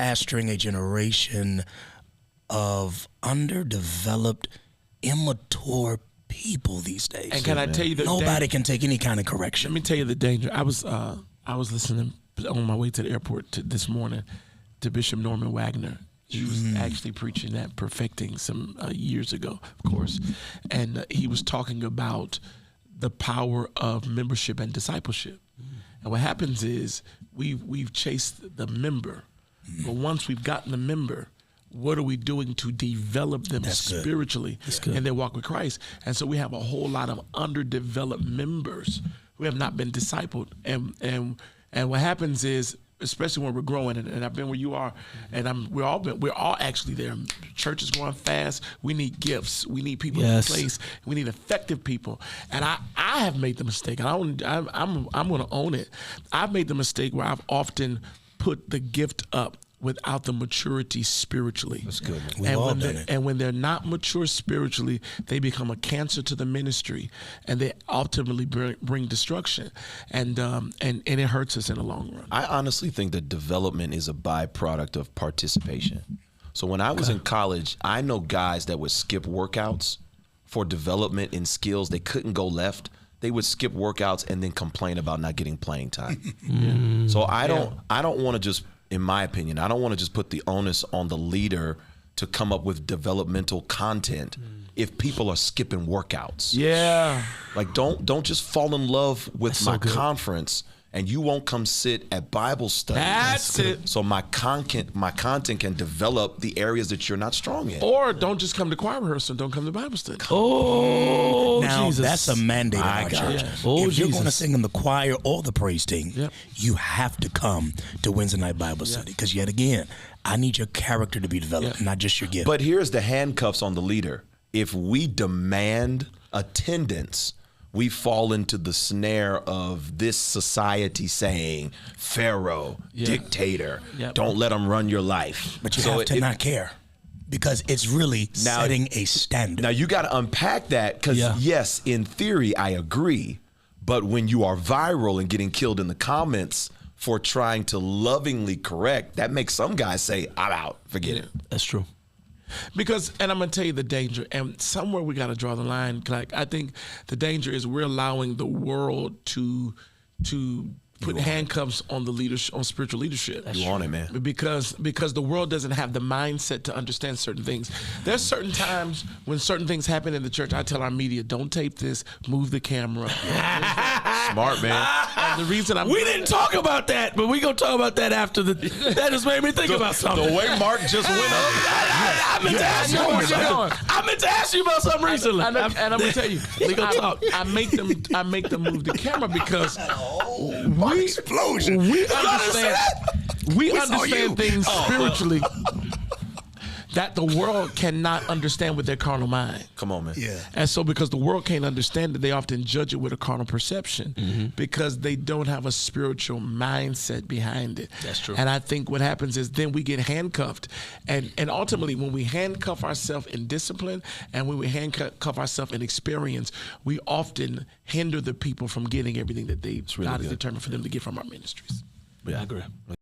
pastoring a generation of underdeveloped, immature people these days. And can I tell you that nobody can take any kind of correction. Let me tell you the danger. I was listening on my way to the airport this morning to Bishop Norman Wagner. He was actually preaching that, perfecting some years ago, of course, and he was talking about the power of membership and discipleship. And what happens is we've chased the member, but once we've gotten the member, what are we doing to develop them spiritually and their walk with Christ? And so we have a whole lot of underdeveloped members who have not been discipled. And what happens is, especially when we're growing, and I've been where you are, and we're all actually there. Church is growing fast. We need gifts. We need people in place. We need effective people. And I have made the mistake, and I'm going to own it. I've made the mistake where I've often put the gift up without the maturity spiritually. That's good. We've all done it. And when they're not mature spiritually, they become a cancer to the ministry, and they ultimately bring destruction, and it hurts us in the long run. I honestly think that development is a byproduct of participation. So when I was in college, I know guys that would skip workouts for development in skills. They couldn't go left. They would skip workouts and then complain about not getting playing time. So I don't want to just, in my opinion, I don't want to just put the onus on the leader to come up with developmental content if people are skipping workouts. Yeah. Like don't just fall in love with my conference and you won't come sit at Bible study. That's it. So my content can develop the areas that you're not strong in. Or don't just come to choir rehearsal, don't come to Bible study. Oh, now Jesus. That's a mandate in our church. Oh, if you're going to sing in the choir or the praise team, you have to come to Wednesday night Bible study. Because yet again, I need your character to be developed, not just your gift. But here's the handcuffs on the leader. If we demand attendance, we fall into the snare of this society saying, Pharaoh, dictator, don't let them run your life. But you have to not care, because it's really setting a standard. Now, you got to unpack that, because, yes, in theory, I agree. But when you are viral and getting killed in the comments for trying to lovingly correct, that makes some guys say, I'm out, forget it. That's true. Because, and I'm going to tell you the danger, and somewhere we got to draw the line. Like, I think the danger is we're allowing the world to put handcuffs on the leadership, on spiritual leadership. You on it, man. Because the world doesn't have the mindset to understand certain things. There's certain times when certain things happen in the church, I tell our media, don't tape this, move the camera. Smart, man. And the reason we didn't talk about that, but we gonna talk about that after that just made me think about something. The way Mark just went up. I meant to ask you I meant to ask you about something recently. And I'm gonna tell you, we gonna talk. I make them move the camera because explosion. We understand things spiritually that the world cannot understand with their carnal mind. Come on, man. Yeah. And so because the world can't understand it, they often judge it with a carnal perception because they don't have a spiritual mindset behind it. That's true. And I think what happens is then we get handcuffed. And ultimately, when we handcuff ourselves in discipline and when we handcuff ourselves in experience, we often hinder the people from getting everything that God has determined for them to get from our ministries. Yeah, I agree.